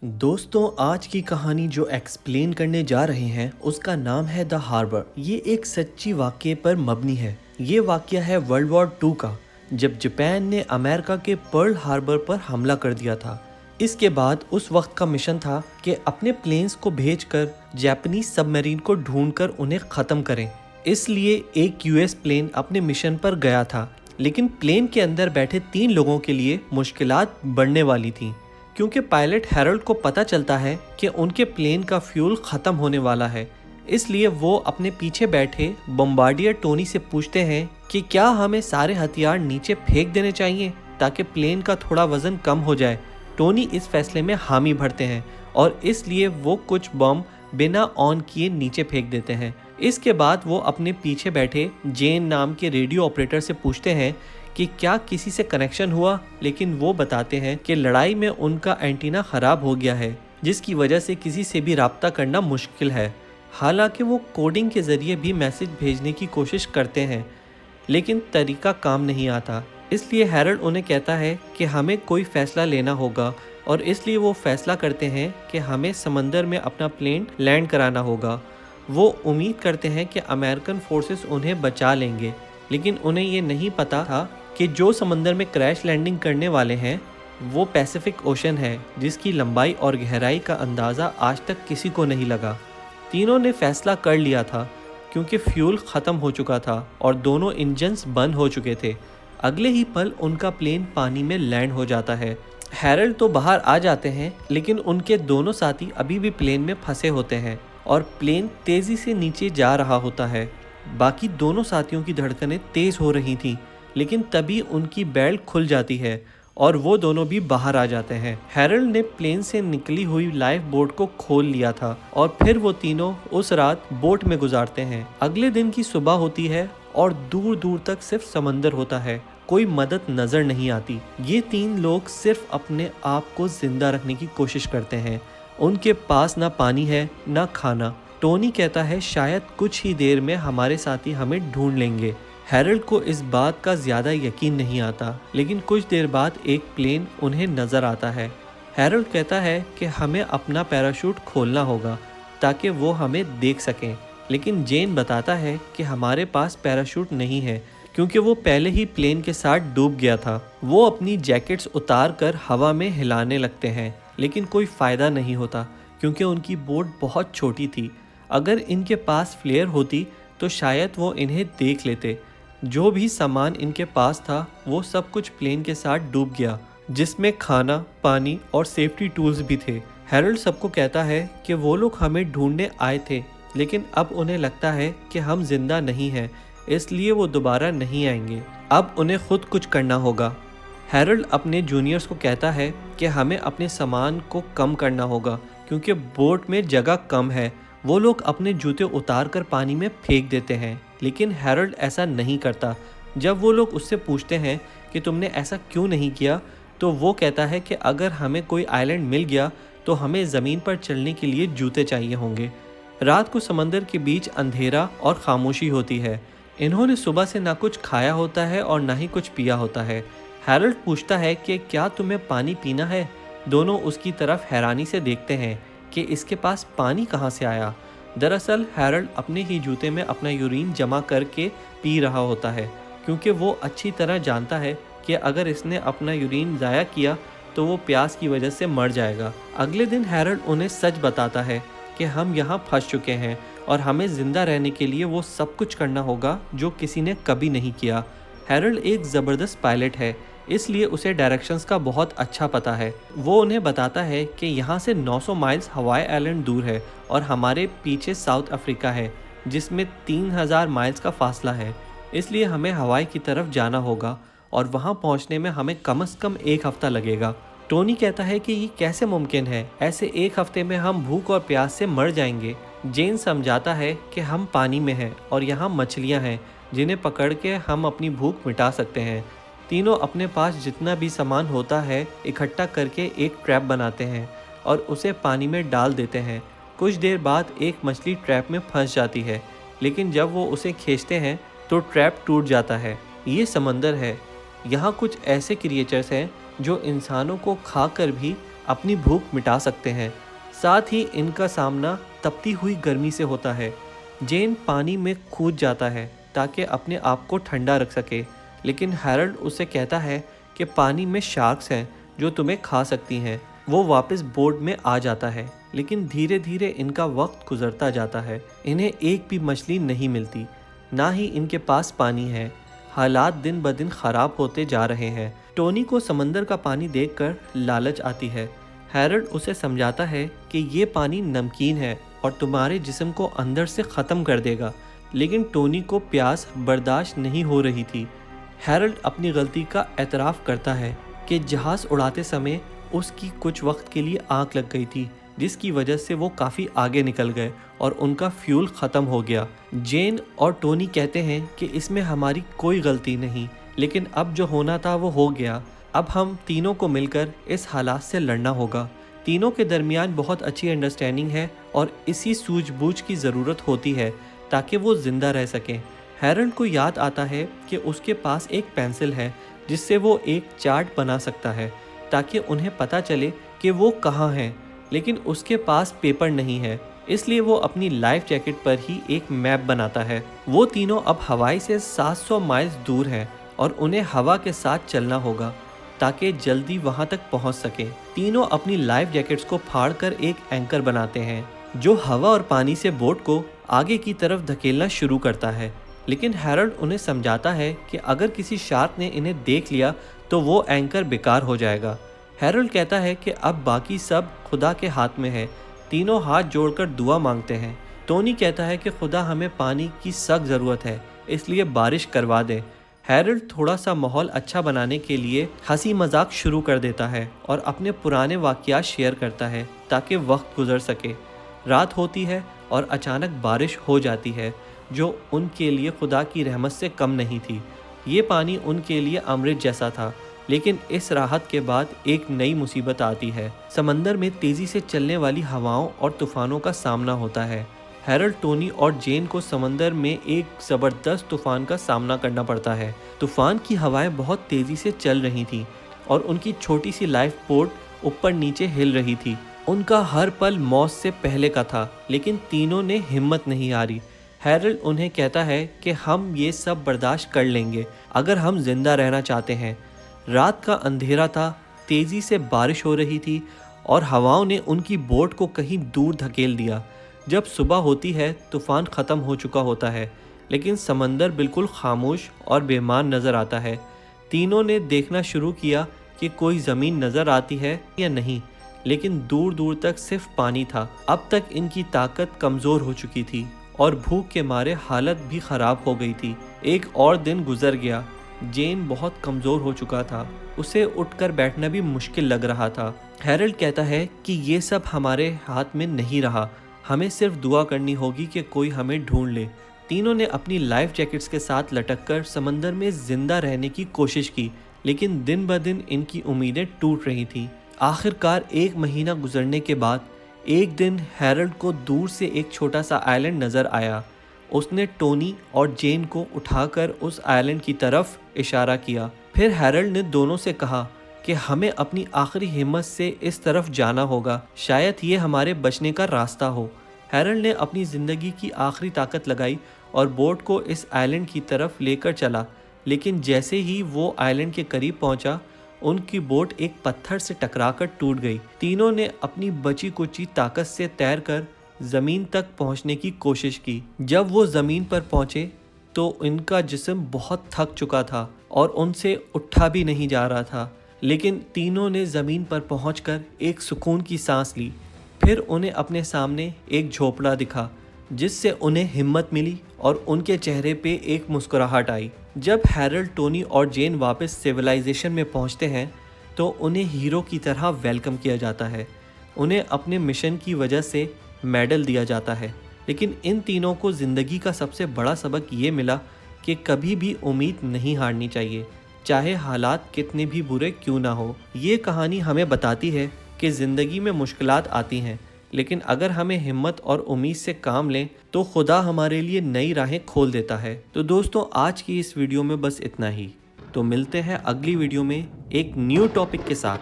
दोस्तों, आज की कहानी जो एक्सप्लेन करने जा रहे हैं उसका नाम है द हार्बर। ये एक सच्ची वाक़ये पर मबनी है। ये वाक़या है वर्ल्ड वॉर 2 का, जब जापान ने अमेरिका के पर्ल हार्बर पर हमला कर दिया था। इसके बाद उस वक्त का मिशन था कि अपने प्लेन्स को भेजकर जापानीज सबमरीन को ढूंढकर उन्हें ख़त्म करें। इसलिए एक यूएस प्लेन अपने मिशन पर गया था, लेकिन प्लेन के अंदर बैठे 3 लोगों के लिए मुश्किलात बढ़ने वाली थी, क्योंकि पायलट हैरोल्ड को पता चलता है कि उनके प्लेन का फ्यूल ख़त्म होने वाला है। इसलिए वो अपने पीछे बैठे बम्बार्डियर टोनी से पूछते हैं कि क्या हमें सारे हथियार नीचे फेंक देने चाहिए ताकि प्लेन का थोड़ा वज़न कम हो जाए। टोनी इस फैसले में हामी भरते हैं और इसलिए वो कुछ बम बिना ऑन किए नीचे फेंक देते हैं। इसके बाद वो अपने पीछे बैठे जेन नाम के रेडियो ऑपरेटर से पूछते हैं कि क्या किसी से कनेक्शन हुआ, लेकिन वो बताते हैं कि लड़ाई में उनका एंटीना ख़राब हो गया है, जिसकी वजह से किसी से भी राब्ता करना मुश्किल है। हालांकि वो कोडिंग के ज़रिए भी मैसेज भेजने की कोशिश करते हैं, लेकिन तरीका काम नहीं आता। इसलिए हैरोल्ड उन्हें कहता है कि हमें कोई फ़ैसला लेना होगा, और इसलिए वो फैसला करते हैं कि हमें समंदर में अपना प्लेन लैंड कराना होगा। वो उम्मीद करते हैं कि अमेरिकन फोर्सेस उन्हें बचा लेंगे, लेकिन उन्हें ये नहीं पता था कि जो समंदर में क्रैश लैंडिंग करने वाले हैं वो पैसिफिक ओशन है, जिसकी लंबाई और गहराई का अंदाज़ा आज तक किसी को नहीं लगा। तीनों ने फैसला कर लिया था, क्योंकि फ्यूल ख़त्म हो चुका था और दोनों इंजन्स बंद हो चुके थे। अगले ही पल उनका प्लेन पानी में लैंड हो जाता है। हैरोल्ड तो बाहर आ जाते हैं, लेकिन उनके दोनों साथी अभी भी प्लेन में फंसे होते हैं और प्लेन तेज़ी से नीचे जा रहा होता है। बाकी दोनों साथियों की धड़कनें तेज़ हो रही थीं, लेकिन तभी उनकी बेल्ट खुल जाती है और वो दोनों भी बाहर आ जाते हैं। हैरोल्ड ने प्लेन से निकली हुई लाइफ बोट को खोल लिया था और फिर वो तीनों उस रात बोट में गुजारते हैं। अगले दिन की सुबह होती है और दूर दूर तक सिर्फ समंदर होता है, कोई मदद नज़र नहीं आती। ये 3 लोग सिर्फ अपने आप को जिंदा रखने की कोशिश करते हैं। उनके पास ना पानी है ना खाना। टोनी कहता है शायद कुछ ही देर में हमारे साथी हमें ढूंढ लेंगे। हैरोल्ड को इस बात का ज़्यादा यकीन नहीं आता, लेकिन कुछ देर बाद एक प्लेन उन्हें नज़र आता है। हैरोल्ड कहता है कि हमें अपना पैराशूट खोलना होगा ताकि वो हमें देख सकें, लेकिन जेन बताता है कि हमारे पास पैराशूट नहीं है, क्योंकि वो पहले ही प्लेन के साथ डूब गया था। वो अपनी जैकेट्स उतार कर हवा में हिलाने लगते हैं, लेकिन कोई फ़ायदा नहीं होता, क्योंकि उनकी बोट बहुत छोटी थी। अगर इनके पास फ्लेयर होती तो शायद वो इन्हें देख लेते। जो भी सामान इनके पास था वो सब कुछ प्लेन के साथ डूब गया, जिसमें खाना, पानी और सेफ्टी टूल्स भी थे। हैरोल्ड सबको कहता है कि वो लोग हमें ढूंढने आए थे, लेकिन अब उन्हें लगता है कि हम जिंदा नहीं हैं, इसलिए वो दोबारा नहीं आएंगे। अब उन्हें खुद कुछ करना होगा। हैरोल्ड अपने जूनियर्स को कहता है कि हमें अपने सामान को कम करना होगा, क्योंकि बोट में जगह कम है। वो लोग अपने जूते उतार कर पानी में फेंक देते हैं, लेकिन हैरोल्ड ऐसा नहीं करता। जब वो लोग उससे पूछते हैं कि तुमने ऐसा क्यों नहीं किया, तो वो कहता है कि अगर हमें कोई आइलैंड मिल गया तो हमें ज़मीन पर चलने के लिए जूते चाहिए होंगे। रात को समंदर के बीच अंधेरा और खामोशी होती है। इन्होंने सुबह से ना कुछ खाया होता है और ना ही कुछ पिया होता है। हैरोल्ड पूछता है कि क्या तुम्हें पानी पीना है। दोनों उसकी तरफ हैरानी से देखते हैं कि इसके पास पानी कहाँ से आया। दरअसल हैरोल्ड अपने ही जूते में अपना यूरिन जमा करके पी रहा होता है, क्योंकि वो अच्छी तरह जानता है कि अगर इसने अपना यूरिन ज़ाया किया तो वो प्यास की वजह से मर जाएगा। अगले दिन हैरोल्ड उन्हें सच बताता है कि हम यहाँ फंस चुके हैं और हमें ज़िंदा रहने के लिए वो सब कुछ करना होगा जो किसी ने कभी नहीं किया। हैरोल्ड एक ज़बरदस्त पायलट है, इसलिए उसे डायरेक्शंस का बहुत अच्छा पता है। वो उन्हें बताता है कि यहाँ से 900 माइल्स हवाई आइलैंड दूर है और हमारे पीछे साउथ अफ्रीका है, जिसमें 3000 माइल्स का फासला है। इसलिए हमें हवाई की तरफ जाना होगा और वहाँ पहुँचने में हमें कम से कम 1 हफ़्ता लगेगा। टोनी कहता है कि ये कैसे मुमकिन है, ऐसे 1 हफ़्ते में हम भूख और प्यास से मर जाएंगे। जेन समझाता है कि हम पानी में हैं और यहाँ मछलियाँ हैं जिन्हें पकड़ के हम अपनी भूख मिटा सकते हैं। तीनों अपने पास जितना भी सामान होता है इकट्ठा करके एक ट्रैप बनाते हैं और उसे पानी में डाल देते हैं। कुछ देर बाद एक मछली ट्रैप में फंस जाती है, लेकिन जब वो उसे खींचते हैं तो ट्रैप टूट जाता है। ये समंदर है। यहाँ कुछ ऐसे क्रिएचर्स हैं जो इंसानों को खाकर भी अपनी भूख मिटा सकते हैं। साथ ही इनका सामना तपती हुई गर्मी से होता है। जेन पानी में कूद जाता है ताकि अपने आप को ठंडा रख सके, लेकिन हैरल्ड उसे कहता है कि पानी में शार्क्स हैं जो तुम्हें खा सकती हैं। वो वापस बोट में आ जाता है, लेकिन धीरे धीरे इनका वक्त गुजरता जाता है। इन्हें एक भी मछली नहीं मिलती, ना ही इनके पास पानी है। हालात दिन ब दिन खराब होते जा रहे हैं। टोनी को समंदर का पानी देखकर लालच आती है। हैरल्ड उसे समझाता है कि ये पानी नमकीन है और तुम्हारे जिस्म को अंदर से ख़त्म कर देगा, लेकिन टोनी को प्यास बर्दाश्त नहीं हो रही थी। हैरल्ड अपनी गलती का एतराफ़ करता है कि जहाज़ उड़ाते समय उसकी कुछ वक्त के लिए आँख लग गई थी, जिसकी वजह से वो काफ़ी आगे निकल गए और उनका फ्यूल ख़त्म हो गया। जेन और टोनी कहते हैं कि इसमें हमारी कोई गलती नहीं, लेकिन अब जो होना था वो हो गया। अब हम तीनों को मिलकर इस हालात से लड़ना होगा। तीनों के दरमियान बहुत अच्छी अंडरस्टैंडिंग है और इसी सूझबूझ की ज़रूरत होती है ताकि वो ज़िंदा रह सकें। हैरल्ड को याद आता है कि उसके पास एक पेंसिल है जिससे वो एक चार्ट बना सकता है ताकि उन्हें पता चले कि वो कहाँ हैं, लेकिन उसके पास पेपर नहीं है, इसलिए वो अपनी लाइफ जैकेट पर ही एक मैप बनाता है। वो तीनों अब हवाई से 700 माइल्स दूर हैं और उन्हें हवा के साथ चलना होगा ताकि जल्दी वहां तक पहुंच सकें। तीनों अपनी लाइफ जैकेट्स को फाड़कर एक एंकर बनाते हैं जो हवा और पानी से बोट को आगे की तरफ धकेलना शुरू करता है, लेकिन हैरल्ड उन्हें समझाता है कि अगर किसी शार्क ने इन्हें देख लिया तो वो एंकर बेकार हो जाएगा। हैरल्ड कहता है कि अब बाकी सब खुदा के हाथ में है। तीनों हाथ जोड़कर दुआ मांगते हैं। टोनी कहता है कि खुदा हमें पानी की सख्त ज़रूरत है, इसलिए बारिश करवा दे। हैरल्ड थोड़ा सा माहौल अच्छा बनाने के लिए हंसी मजाक शुरू कर देता है और अपने पुराने वाक़यात शेयर करता है ताकि वक्त गुजर सके। रात होती है और अचानक बारिश हो जाती है जो उनके लिए खुदा की रहमत से कम नहीं थी। ये पानी उनके लिए अमृत जैसा था, लेकिन इस राहत के बाद एक नई मुसीबत आती है। समंदर में तेज़ी से चलने वाली हवाओं और तूफ़ानों का सामना होता है। हैरल्ड, टोनी और जेन को समंदर में एक ज़बरदस्त तूफ़ान का सामना करना पड़ता है। तूफ़ान की हवाएं बहुत तेज़ी से चल रही थीं और उनकी छोटी सी लाइफ बोट ऊपर नीचे हिल रही थी। उनका हर पल मौत से पहले का था, लेकिन तीनों ने हिम्मत नहीं हारी। हैरल्ड उन्हें कहता है कि हम ये सब बर्दाश्त कर लेंगे अगर हम जिंदा रहना चाहते हैं। रात का अंधेरा था, तेज़ी से बारिश हो रही थी और हवाओं ने उनकी बोट को कहीं दूर धकेल दिया। जब सुबह होती है, तूफ़ान ख़त्म हो चुका होता है, लेकिन समंदर बिल्कुल खामोश और बेईमान नज़र आता है। तीनों ने देखना शुरू किया कि कोई ज़मीन नज़र आती है या नहीं, लेकिन दूर दूर तक सिर्फ पानी था। अब तक इनकी ताकत कमज़ोर हो चुकी थी और भूख के मारे हालत भी ख़राब हो गई थी। एक और दिन गुजर गया। जेन बहुत कमज़ोर हो चुका था, उसे उठकर बैठना भी मुश्किल लग रहा था। हैरल्ड कहता है कि ये सब हमारे हाथ में नहीं रहा, हमें सिर्फ दुआ करनी होगी कि कोई हमें ढूंढ ले। तीनों ने अपनी लाइफ जैकेट्स के साथ लटककर समंदर में जिंदा रहने की कोशिश की, लेकिन दिन ब दिन इनकी उम्मीदें टूट रही थीं। आखिरकार 1 महीना गुजरने के बाद एक दिन हैरल्ड को दूर से एक छोटा सा आइलैंड नज़र आया। उसने टोनी और जेन को उठाकर उस आइलैंड की तरफ इशारा किया। फिर हैरल्ड ने दोनों से कहा कि हमें अपनी आखिरी हिम्मत से इस तरफ जाना होगा, शायद ये हमारे बचने का रास्ता हो। हैरल्ड ने अपनी ज़िंदगी की आखिरी ताकत लगाई और बोट को इस आइलैंड की तरफ लेकर चला, लेकिन जैसे ही वो आइलैंड के करीब पहुंचा, उनकी बोट एक पत्थर से टकराकर टूट गई। तीनों ने अपनी बची कुची ताकत से तैरकर ज़मीन तक पहुंचने की कोशिश की। जब वो ज़मीन पर पहुंचे तो इनका जिस्म बहुत थक चुका था और उनसे उठा भी नहीं जा रहा था, लेकिन तीनों ने ज़मीन पर पहुंचकर एक सुकून की सांस ली। फिर उन्हें अपने सामने एक झोपड़ा दिखा जिससे उन्हें हिम्मत मिली और उनके चेहरे पे एक मुस्कुराहट आई। जब हैरल्ड, टोनी और जेन वापस सिविलाइजेशन में पहुंचते हैं तो उन्हें हीरो की तरह वेलकम किया जाता है। उन्हें अपने मिशन की वजह से मेडल दिया जाता है, लेकिन इन तीनों को ज़िंदगी का सबसे बड़ा सबक ये मिला कि कभी भी उम्मीद नहीं हारनी चाहिए, चाहे हालात कितने भी बुरे क्यों ना हो। ये कहानी हमें बताती है कि ज़िंदगी में मुश्किलात आती हैं, लेकिन अगर हमें हिम्मत और उम्मीद से काम लें तो खुदा हमारे लिए नई राहें खोल देता है। तो दोस्तों, आज की इस वीडियो में बस इतना ही। तो मिलते हैं अगली वीडियो में एक न्यू टॉपिक के साथ।